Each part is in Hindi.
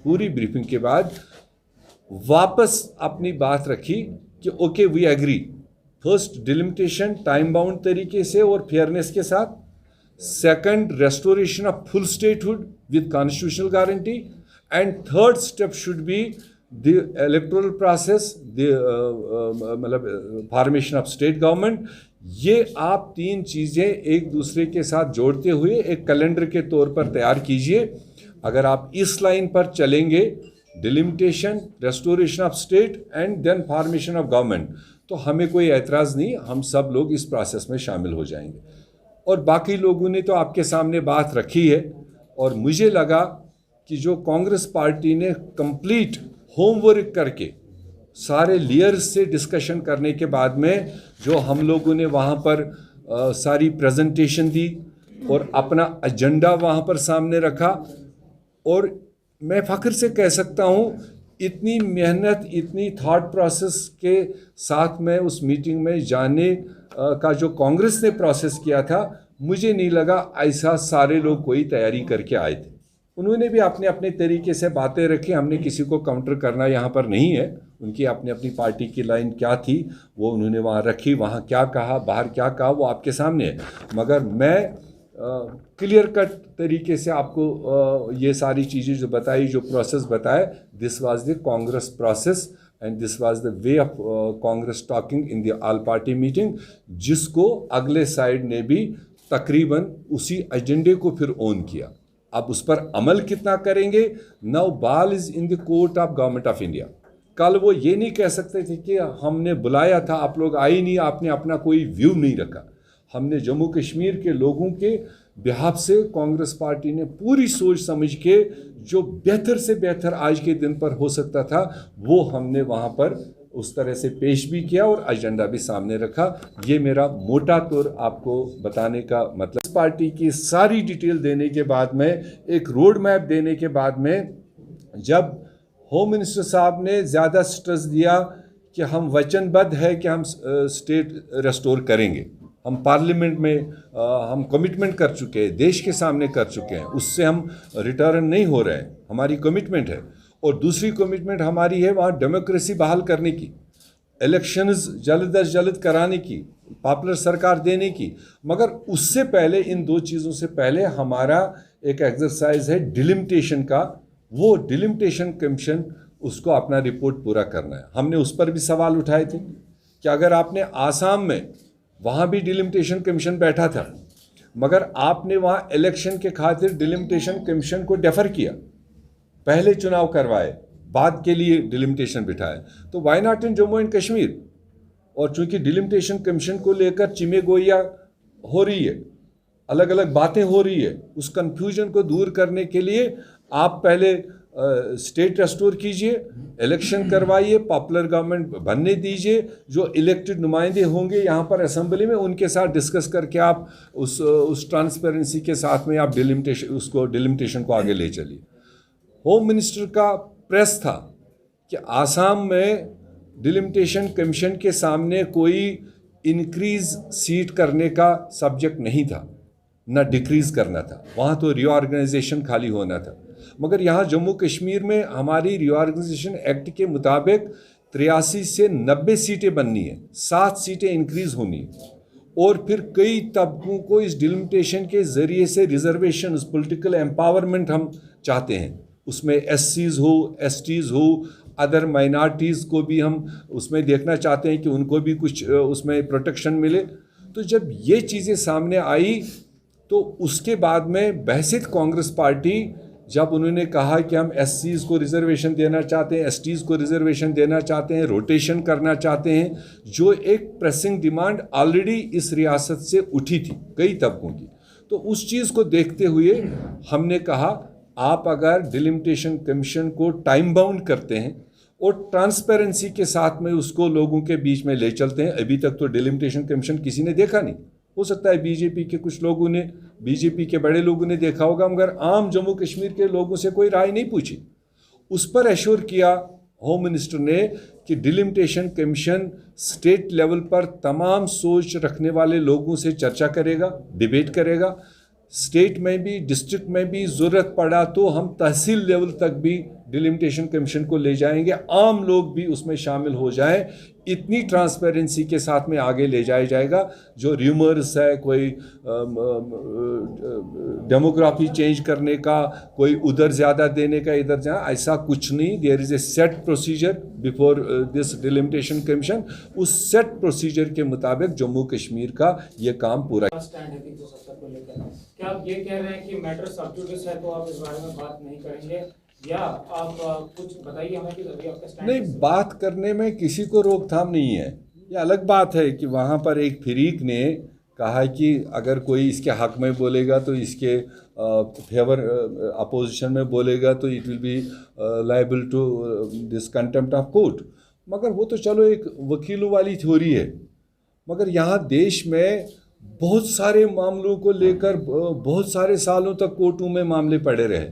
पूरी ब्रीफिंग के बाद वापस अपनी बात रखी कि okay we agree, first delimitation time bound तरीके से और फेयरनेस के साथ, second restoration of full statehood with constitutional guarantee, and third step should be the electoral process, मतलब फॉर्मेशन ऑफ स्टेट गवर्नमेंट। ये आप तीन चीज़ें एक दूसरे के साथ जोड़ते हुए एक कैलेंडर के तौर पर तैयार कीजिए। अगर आप इस लाइन पर चलेंगे, delimitation, restoration of state and then formation of government, तो हमें कोई एतराज़ नहीं, हम सब लोग इस प्रोसेस में शामिल हो जाएंगे। और बाकी लोगों ने तो आपके सामने बात रखी है, और मुझे लगा कि जो कांग्रेस पार्टी ने कंप्लीट होमवर्क करके सारे लेयर्स से डिस्कशन करने के बाद में जो हम लोगों ने वहाँ पर सारी प्रेजेंटेशन दी और अपना एजेंडा वहाँ पर सामने रखा, और मैं फ़ख्र से कह सकता हूँ इतनी मेहनत, इतनी थॉट प्रोसेस के साथ में उस मीटिंग में जाने का जो कांग्रेस ने प्रोसेस किया था, मुझे नहीं लगा ऐसा सारे लोग कोई तैयारी करके आए थे। उन्होंने भी अपने अपने तरीके से बातें रखी, हमने किसी को काउंटर करना यहाँ पर नहीं है। उनकी अपनी अपनी पार्टी की लाइन क्या थी वो उन्होंने वहाँ रखी, वहाँ क्या कहा, बाहर क्या कहा, वो आपके सामने है। मगर मैं क्लियर कट तरीके से आपको ये सारी चीज़ें जो बताई, जो प्रोसेस बताए, this was the Congress process and this was the way of Congress talking in the all party meeting, जिसको अगले साइड ने भी तकरीबन उसी एजेंडे को फिर ऑन किया। अब उस पर अमल कितना करेंगे, now ball is in the court of government of India. कल वो ये नहीं कह सकते थे कि हमने बुलाया था, आप लोग आए नहीं, आपने अपना कोई व्यू नहीं रखा। हमने जम्मू कश्मीर के लोगों के बिहाफ से कांग्रेस पार्टी ने पूरी सोच समझ के जो बेहतर से बेहतर आज के दिन पर हो सकता था वो हमने वहाँ पर उस तरह से पेश भी किया और एजेंडा भी सामने रखा। ये मेरा मोटा तौर आपको बताने का मतलब। इस पार्टी की सारी डिटेल देने के बाद में, एक रोड मैप देने के बाद में, जब होम मिनिस्टर साहब ने ज़्यादा स्ट्रेस दिया कि हम वचनबद्ध है कि हम स्टेट रेस्टोर करेंगे, हम पार्लियामेंट में हम कमिटमेंट कर चुके हैं, देश के सामने कर चुके हैं, उससे हम रिटर्न नहीं हो रहे हैं, हमारी कमिटमेंट है। और दूसरी कमिटमेंट हमारी है वहाँ डेमोक्रेसी बहाल करने की, इलेक्शंस जल्द अज जल्द कराने की, पॉपुलर सरकार देने की। मगर उससे पहले, इन दो चीज़ों से पहले हमारा एक एक्सरसाइज है डिलिमिटेशन का। वो डिलिमिटेशन कमीशन, उसको अपना रिपोर्ट पूरा करना है। हमने उस पर भी सवाल उठाए थे कि अगर आपने आसाम में, वहाँ भी डिलिमिटेशन कमीशन बैठा था, मगर आपने वहाँ इलेक्शन के खातिर डिलिमिटेशन कमीशन को डेफर किया, पहले चुनाव करवाए, बाद के लिए डिलिमिटेशन बिठाए, तो why not in Jammu and Kashmir. और चूंकि डिलिमिटेशन कमीशन को लेकर चिमे गोइया हो रही है, अलग अलग बातें हो रही है, उस कंफ्यूजन को दूर करने के लिए आप पहले स्टेट रेस्टोर कीजिए, इलेक्शन करवाइए, पॉपुलर गवर्नमेंट बनने दीजिए, जो इलेक्टेड नुमाइंदे होंगे यहाँ पर असेंबली में, उनके साथ डिस्कस करके आप उस ट्रांसपेरेंसी के साथ में आप डिलिमिटेशन को आगे ले चलिए। होम मिनिस्टर का प्रेस था कि आसाम में डिलिमिटेशन कमीशन के सामने कोई इंक्रीज सीट करने का सब्जेक्ट नहीं था, ना डिक्रीज़ करना था, वहाँ तो रीऑर्गेनाइजेशन खाली होना था। मगर यहाँ जम्मू कश्मीर में हमारी रीऑर्गेनाइजेशन एक्ट के मुताबिक 83 से 90 सीटें बननी है, 7 सीटें इंक्रीज़ होनी है, और फिर कई तबकों को इस डिलिमिटेशन के ज़रिए से रिजर्वेशन, पॉलिटिकल एम्पावरमेंट हम चाहते हैं। उसमें एससीज़ हो, एसटीज़ हो, अदर माइनॉरिटीज़ को भी हम उसमें देखना चाहते हैं कि उनको भी कुछ उसमें प्रोटेक्शन मिले। तो जब ये चीज़ें सामने आई तो उसके बाद में बहसित कांग्रेस पार्टी, जब उन्होंने कहा कि हम एससीज़ को रिजर्वेशन देना चाहते हैं, एसटीज़ को रिजर्वेशन देना चाहते हैं, रोटेशन करना चाहते हैं, जो एक प्रेसिंग डिमांड ऑलरेडी इस रियासत से उठी थी कई तबकों की, तो उस चीज़ को देखते हुए हमने कहा आप अगर डिलिमिटेशन कमीशन को टाइम बाउंड करते हैं और ट्रांसपेरेंसी के साथ में उसको लोगों के बीच में ले चलते हैं, अभी तक तो डिलिमिटेशन कमीशन किसी ने देखा नहीं, हो सकता है बीजेपी के कुछ लोगों ने, बीजेपी के बड़े लोगों ने देखा होगा, मगर आम जम्मू कश्मीर के लोगों से कोई राय नहीं पूछी। उस पर एश्योर किया होम मिनिस्टर ने कि डिलिमिटेशन कमीशन स्टेट लेवल पर तमाम सोच रखने वाले लोगों से चर्चा करेगा, डिबेट करेगा, स्टेट में भी, डिस्ट्रिक्ट में भी ज़रूरत पड़ा तो हम तहसील लेवल तक भी डिलिमिटेशन कमीशन को ले जाएंगे, आम लोग भी उसमें शामिल हो जाएं, इतनी ट्रांसपेरेंसी के साथ में आगे ले जाया जाएगा। जो र्यूमर्स है कोई डेमोग्राफी चेंज करने का, कोई उधर ज़्यादा देने का, इधर जाना, ऐसा कुछ नहीं। There is a set procedure before this delimitation commission. उस सेट प्रोसीजर के मुताबिक जम्मू कश्मीर का ये काम पूरा। क्या आप ये कह रहे हैं कि मैटर सब जुडिस है तो आप इस बारे में बात नहीं करेंगे, या आप कुछ बताइए हमें कि अभी आपका स्टैंड? नहीं, बात करने में किसी को रोकथाम नहीं है। ये अलग बात है कि वहाँ पर एक फरीक ने कहा कि अगर कोई इसके हक में बोलेगा तो इसके फेवर अपोजिशन में बोलेगा तो it will be liable to this contempt of court. मगर वो तो चलो एक वकीलों वाली थ्योरी है। मगर यहाँ देश में बहुत सारे मामलों को लेकर बहुत सारे सालों तक कोर्टों में मामले पड़े रहे।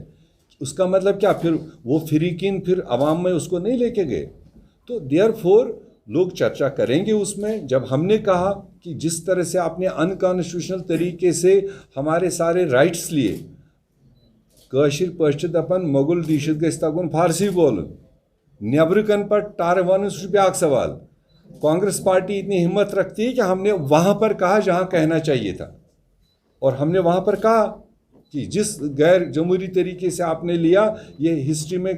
उसका मतलब क्या, फिर वो फरीकीन फिर अवाम में उसको नहीं लेके गए? तो देयरफॉर लोग चर्चा करेंगे उसमें। जब हमने कहा कि जिस तरह से आपने अनकॉन्स्टिट्यूशनल तरीके से हमारे सारे राइट्स लिए, काशिर पश्चिद अपन मोगल दीशत गस तगुन फारसी बोल नेब्रकन पर टार वन ब्याक सवाल। कांग्रेस पार्टी इतनी हिम्मत रखती है कि हमने वहाँ पर कहा जहाँ कहना चाहिए था, और हमने वहाँ पर कहा कि जिस गैर जमहूरी तरीके से आपने लिया, ये हिस्ट्री में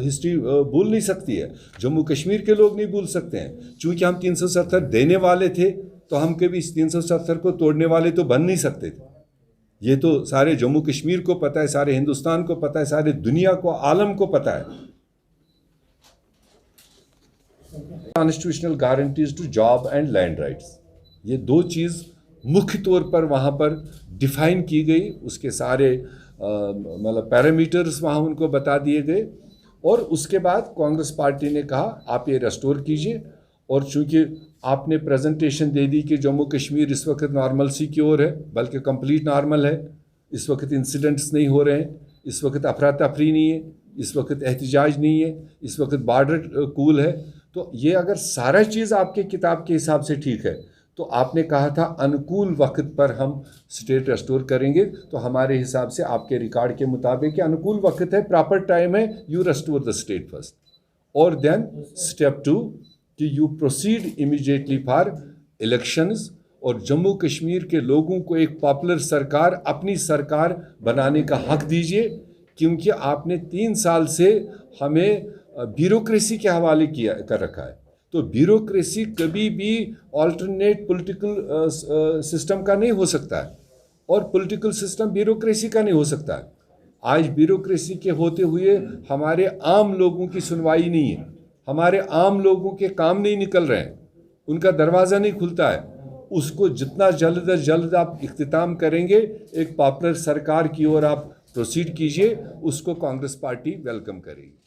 हिस्ट्री भूल नहीं सकती है। जम्मू कश्मीर के लोग नहीं भूल सकते हैं। चूँकि हम 370 देने वाले थे तो हम कभी इस 370 को तोड़ने वाले तो बन नहीं सकते थे। ये तो सारे जम्मू कश्मीर को पता है, सारे हिंदुस्तान को पता है, सारे दुनिया को, आलम को पता है। Constitutional guarantees to job and land rights, ये दो चीज़ मुख्य तौर पर वहाँ पर डिफाइन की गई। उसके सारे मतलब पैरामीटर्स वहाँ उनको बता दिए गए। और उसके बाद कांग्रेस पार्टी ने कहा आप ये रेस्टोर कीजिए। और चूँकि आपने प्रेजेंटेशन दे दी कि जम्मू कश्मीर इस वक्त नॉर्मलसी की ओर है, बल्कि कंप्लीट नॉर्मल है, इस वक्त इंसिडेंट्स नहीं हो रहे हैं, इस वक्त अफरा तफरी नहीं है, इस वक्त एहतजाज नहीं है, इस वक्त बॉर्डर कूल है। तो ये अगर सारा चीज़ आपके किताब के हिसाब से ठीक है, तो आपने कहा था अनुकूल वक्त पर हम स्टेट रेस्टोर करेंगे। तो हमारे हिसाब से आपके रिकॉर्ड के मुताबिक अनुकूल वक्त है, प्रॉपर टाइम है, you restore the state first. और देन स्टेप 2 कि you proceed immediately for elections, और जम्मू कश्मीर के लोगों को एक पॉपुलर सरकार, अपनी सरकार बनाने का हक दीजिए। क्योंकि आपने 3 साल से हमें ब्यूरोक्रेसी के हवाले किया कर रखा है। तो ब्यूरोक्रेसी कभी भी ऑल्टरनेट पॉलिटिकल सिस्टम का नहीं हो सकता है, और पॉलिटिकल सिस्टम ब्यूरोक्रेसी का नहीं हो सकता है। आज ब्यूरोक्रेसी के होते हुए हमारे आम लोगों की सुनवाई नहीं है, हमारे आम लोगों के काम नहीं निकल रहे हैं, उनका दरवाज़ा नहीं खुलता है। उसको जितना जल्द अज जल्द आप इख्तिताम करेंगे, एक पॉपुलर सरकार की ओर आप प्रोसीड कीजिए, उसको कांग्रेस पार्टी वेलकम करेगी।